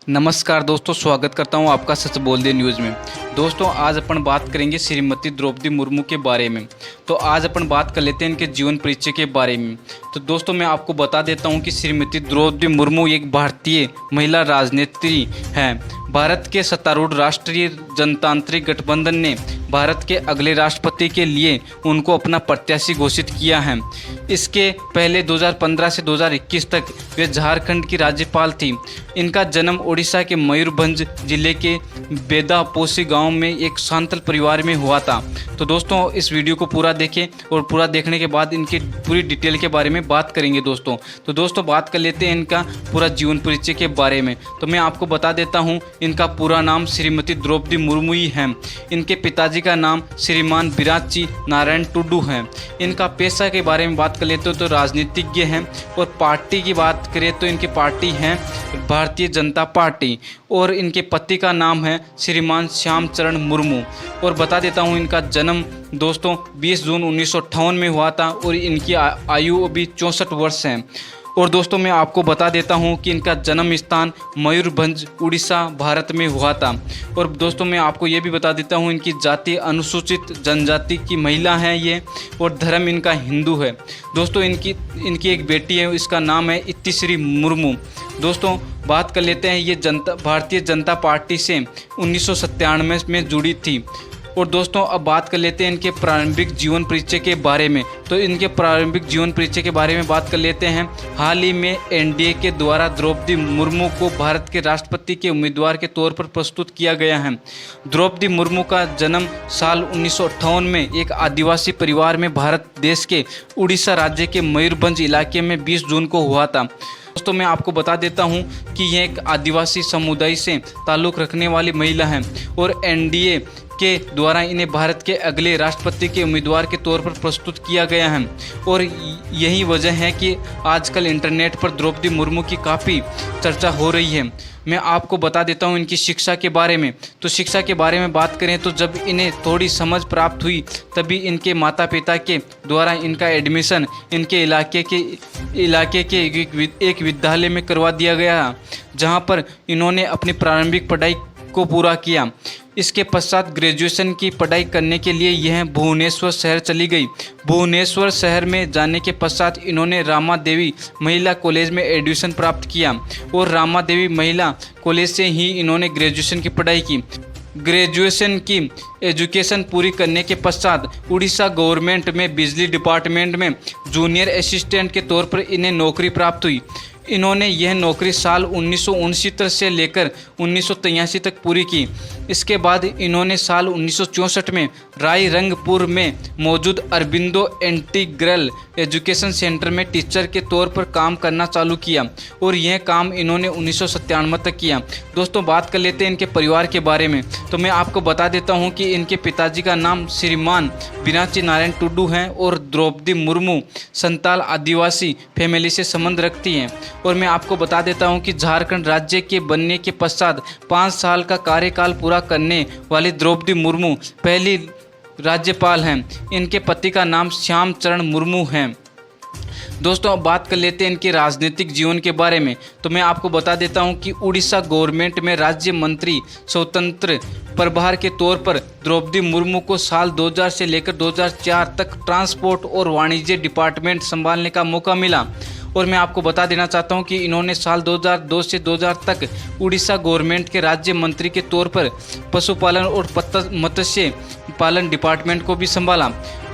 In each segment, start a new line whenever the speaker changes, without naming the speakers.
नमस्कार दोस्तों, स्वागत करता हूं आपका सच बोल दे न्यूज़ में। दोस्तों, आज अपन बात करेंगे श्रीमती द्रौपदी मुर्मू के बारे में। तो आज अपन बात कर लेते हैं इनके जीवन परिचय के बारे में। तो दोस्तों, मैं आपको बता देता हूं कि श्रीमती द्रौपदी मुर्मू एक भारतीय महिला राजनेत्री हैं। भारत के सत्तारूढ़ राष्ट्रीय जनतांत्रिक गठबंधन ने भारत के अगले राष्ट्रपति के लिए उनको अपना प्रत्याशी घोषित किया है। इसके पहले 2015 से 2021 तक वे झारखंड की राज्यपाल थी। इनका जन्म ओडिशा के मयूरभंज जिले के बेदापोसी गांव में एक सांतल परिवार में हुआ था। तो दोस्तों, इस वीडियो को पूरा देखें और पूरा देखने के बाद इनकी पूरी डिटेल के बारे में बात करेंगे दोस्तों। तो दोस्तों, बात कर लेते हैं इनका पूरा जीवन परिचय के बारे में। तो मैं आपको बता देता हूं, इनका पूरा नाम श्रीमती द्रौपदी मुर्मू ही है। इनके पिताजी का नाम श्रीमान बिराची नारायण टुडू है। इनका पेशा के बारे में बात कर लेते हो तो राजनीतिज्ञ हैं। और पार्टी की बात करें तो इनकी पार्टी है भारतीय जनता पार्टी। और इनके पति का नाम है श्रीमान श्याम चरण मुर्मू। और बता देता हूँ, इनका जन्म दोस्तों 20 जून 1958 में हुआ था और इनकी आयु अभी 64 वर्ष है। और दोस्तों, मैं आपको बता देता हूं कि इनका जन्म स्थान मयूरभंज उड़ीसा भारत में हुआ था। और दोस्तों, मैं आपको ये भी बता देता हूं, इनकी जाति अनुसूचित जनजाति की महिला है ये, और धर्म इनका हिंदू है। दोस्तों, इनकी एक बेटी है, इसका नाम है इत्तिश्री मुर्मू। दोस्तों, बात कर लेते हैं, ये भारतीय जनता पार्टी से 1997 में जुड़ी थी। और दोस्तों, अब बात कर लेते हैं इनके प्रारंभिक जीवन परिचय के बारे में। तो इनके प्रारंभिक जीवन परिचय के बारे में बात कर लेते हैं। हाल ही में एनडीए के द्वारा द्रौपदी मुर्मू को भारत के राष्ट्रपति के उम्मीदवार के तौर पर प्रस्तुत किया गया है। द्रौपदी मुर्मू का जन्म साल 1958 में एक आदिवासी परिवार में भारत देश के उड़ीसा राज्य के मयूरभंज इलाके में 20 जून को हुआ था। दोस्तों, मैं आपको बता देता हूं कि यह एक आदिवासी समुदाय से ताल्लुक़ रखने वाली महिला है और एनडीए के द्वारा इन्हें भारत के अगले राष्ट्रपति के उम्मीदवार के तौर पर प्रस्तुत किया गया है। और यही वजह है कि आजकल इंटरनेट पर द्रौपदी मुर्मू की काफ़ी चर्चा हो रही है। मैं आपको बता देता हूं इनकी शिक्षा के बारे में। तो शिक्षा के बारे में बात करें तो जब इन्हें थोड़ी समझ प्राप्त हुई तभी इनके माता पिता के द्वारा इनका एडमिशन इनके इलाके के एक विद्यालय में करवा दिया गया, जहां पर इन्होंने अपनी प्रारंभिक पढ़ाई को पूरा किया। इसके पश्चात ग्रेजुएशन की पढ़ाई करने के लिए यह भुवनेश्वर शहर चली गई। भुवनेश्वर शहर में जाने के पश्चात इन्होंने रामा देवी महिला कॉलेज में एडमिशन प्राप्त किया और रामा देवी महिला कॉलेज से ही इन्होंने ग्रेजुएशन की पढ़ाई की। ग्रेजुएशन की एजुकेशन पूरी करने के पश्चात उड़ीसा गवर्नमेंट में बिजली डिपार्टमेंट में जूनियर असिस्टेंट के तौर पर इन्हें नौकरी प्राप्त हुई। इन्होंने यह नौकरी साल 1969 से लेकर 1983 तक पूरी की। इसके बाद इन्होंने साल 1964 में रायरंगपुर में मौजूद अरबिंदो इंटीग्रल एजुकेशन सेंटर में टीचर के तौर पर काम करना चालू किया और यह काम इन्होंने 1997 तक किया। दोस्तों, बात कर लेते हैं इनके परिवार के बारे में। तो मैं आपको बता देता हूं कि इनके पिताजी का नाम श्रीमान बिराची नारायण टुडू हैं और द्रौपदी मुर्मू संताल आदिवासी फैमिली से संबंध रखती हैं। और मैं आपको बता देता हूं कि झारखंड राज्य के बनने के पश्चात 5 साल का कार्यकाल पूरा करने वाली द्रौपदी मुर्मू पहली राज्यपाल हैं। इनके पति का नाम श्याम चरण मुर्मू है। दोस्तों, अब बात कर लेते हैं इनके राजनीतिक जीवन के बारे में। तो मैं आपको बता देता हूं कि उड़ीसा गवर्नमेंट में राज्य मंत्री स्वतंत्र प्रभार के तौर पर द्रौपदी मुर्मू को साल 2000 से लेकर 2004 तक ट्रांसपोर्ट और वाणिज्य डिपार्टमेंट संभालने का मौका मिला। और मैं आपको बता देना चाहता हूं कि इन्होंने साल 2002 से 2000 तक उड़ीसा गवर्नमेंट के राज्य मंत्री के तौर पर पशुपालन और मत्स्य पालन डिपार्टमेंट को भी संभाला।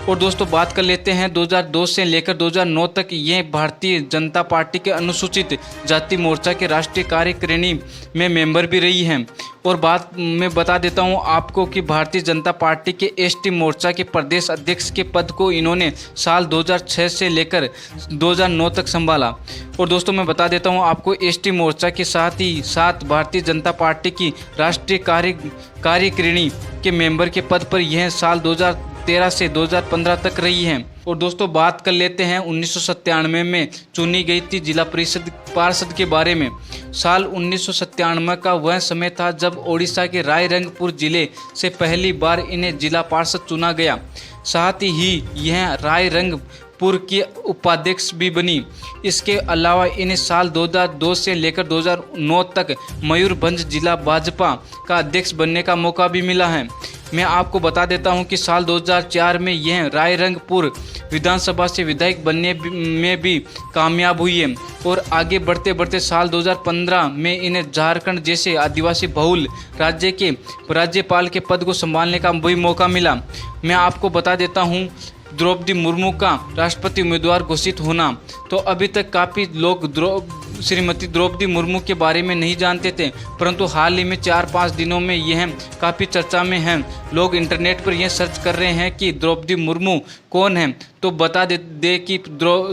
और दोस्तों, बात कर लेते हैं 2002 से लेकर 2009 तक यह भारतीय जनता पार्टी के अनुसूचित जाति मोर्चा के राष्ट्रीय कार्यकारिणी में मेंबर भी रही हैं। और बात मैं बता देता हूं आपको कि भारतीय जनता पार्टी के एसटी मोर्चा के प्रदेश अध्यक्ष के पद को इन्होंने साल 2006 से लेकर 2009 तक संभाला। और दोस्तों, मैं बता देता हूं आपको एसटी मोर्चा के साथ ही साथ भारतीय जनता पार्टी की राष्ट्रीय कार्यकारिणी के मेंबर के पद पर यह साल 2013 से 2015 तक रही हैं। और दोस्तों, बात कर लेते हैं 1997 में चुनी गई थी जिला परिषद पार्षद के बारे में। साल 1997 का वह समय था जब ओडिशा के रायरंगपुर जिले से पहली बार इन्हें जिला पार्षद चुना गया। साथ ही यह रायरंग पूर्व की उपाध्यक्ष भी बनी। इसके अलावा इन्हें साल 2002 से लेकर 2009 तक मयूरभंज जिला भाजपा का अध्यक्ष बनने का मौका भी मिला है। मैं आपको बता देता हूं कि साल 2004 में यह रायरंगपुर विधानसभा से विधायक बनने में भी कामयाब हुई है और आगे बढ़ते बढ़ते साल 2015 में इन्हें झारखंड जैसे आदिवासी बहुल राज्य के राज्यपाल के पद को संभालने का भी मौका मिला। मैं आपको बता देता हूं द्रौपदी मुर्मू का राष्ट्रपति उम्मीदवार घोषित होना, तो अभी तक काफ़ी लोग श्रीमती द्रौपदी मुर्मू के बारे में नहीं जानते थे, परंतु हाल ही में 4-5 दिनों में यह काफ़ी चर्चा में है। लोग इंटरनेट पर यह सर्च कर रहे हैं कि द्रौपदी मुर्मू कौन है। तो बता दे कि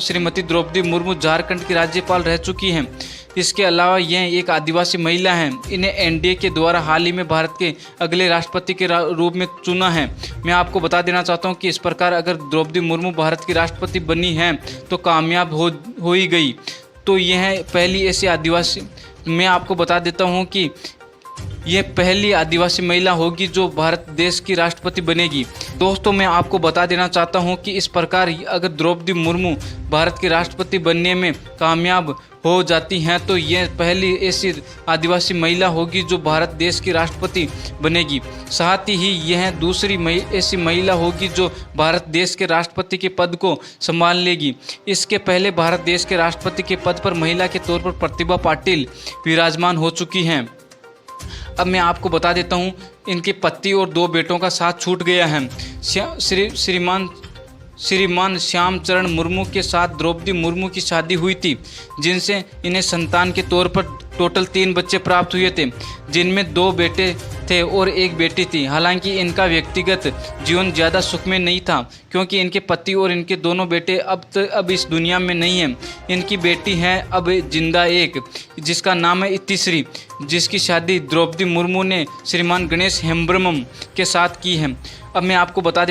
श्रीमती द्रौपदी मुर्मू झारखंड की राज्यपाल रह चुकी हैं। इसके अलावा यह एक आदिवासी महिला हैं। इन्हें एनडीए के द्वारा हाल ही में भारत के अगले राष्ट्रपति के रूप में चुना है। मैं आपको बता देना चाहता हूं कि इस प्रकार अगर द्रौपदी मुर्मू भारत की राष्ट्रपति बनी है तो कामयाब हो ही गई। तो यह पहली ऐसी आदिवासी, मैं आपको बता देता हूं कि यह पहली आदिवासी महिला होगी जो भारत देश की राष्ट्रपति बनेगी। दोस्तों, मैं आपको बता देना चाहता हूं कि इस प्रकार अगर द्रौपदी मुर्मू भारत की राष्ट्रपति बनने में कामयाब हो जाती हैं तो यह पहली ऐसी आदिवासी महिला होगी जो भारत देश की राष्ट्रपति बनेगी। साथ ही यह दूसरी ऐसी महिला होगी जो भारत देश के राष्ट्रपति के पद को संभाल लेगी। इसके पहले भारत देश के राष्ट्रपति के पद पर महिला के तौर पर प्रतिभा पाटिल विराजमान हो चुकी हैं। अब मैं आपको बता देता हूं, इनके पति और 2 बेटों का साथ छूट गया है। श्रीमान श्यामचरण मुर्मू के साथ द्रौपदी मुर्मू की शादी हुई थी, जिनसे इन्हें संतान के तौर पर टोटल 3 बच्चे प्राप्त हुए थे, जिनमें 2 बेटे थे और 1 बेटी थी। हालांकि इनका व्यक्तिगत जीवन ज़्यादा सुखमय नहीं था, क्योंकि इनके पति और इनके दोनों बेटे अब इस दुनिया में नहीं हैं। इनकी बेटी है अब जिंदा एक, जिसका नाम है इतिश्री, जिसकी शादी द्रौपदी मुर्मू ने श्रीमान गणेश हेम्ब्रमम के साथ की है। अब मैं आपको बता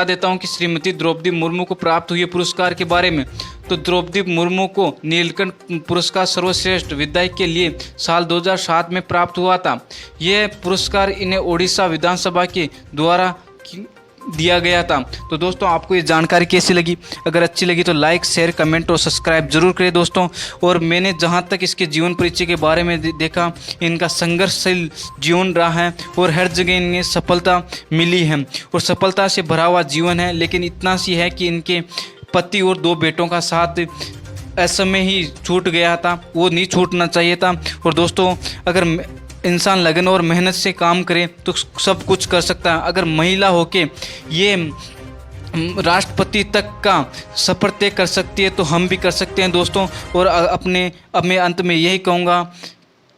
देता हूं कि श्रीमती द्रौपदी मुर्मू को प्राप्त हुए पुरस्कार के बारे में। तो द्रौपदी मुर्मू को नीलकंठ पुरस्कार सर्वश्रेष्ठ विधायक के लिए साल 2007 में प्राप्त हुआ था। यह पुरस्कार इन्हें ओडिशा विधानसभा के द्वारा दिया गया था। तो दोस्तों, आपको ये जानकारी कैसी लगी? अगर अच्छी लगी तो लाइक, शेयर, कमेंट और सब्सक्राइब जरूर करें दोस्तों। और मैंने जहाँ तक इसके जीवन परिचय के बारे में देखा, इनका संघर्षशील जीवन रहा है और हर जगह इन्हें सफलता मिली है और सफलता से भरा हुआ जीवन है। लेकिन इतना सी है कि इनके पति और 2 बेटों का साथ असमय ही छूट गया था, वो नहीं छूटना चाहिए था। और दोस्तों, अगर इंसान लगन और मेहनत से काम करे तो सब कुछ कर सकता है। अगर महिला होके ये राष्ट्रपति तक का सफ़र तय कर सकती है तो हम भी कर सकते हैं दोस्तों। और अब मैं अंत में यही कहूँगा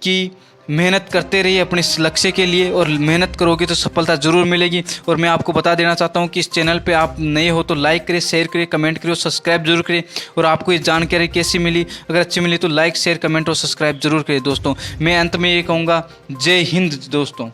कि मेहनत करते रहिए अपने लक्ष्य के लिए, और मेहनत करोगे तो सफलता ज़रूर मिलेगी। और मैं आपको बता देना चाहता हूं कि इस चैनल पे आप नए हो तो लाइक करें, शेयर करें, कमेंट करें और सब्सक्राइब जरूर करें। और आपको ये जानकारी कैसी मिली? अगर अच्छी मिली तो लाइक, शेयर, कमेंट और सब्सक्राइब जरूर करें दोस्तों। मैं अंत में ये कहूँगा, जय हिंद दोस्तों।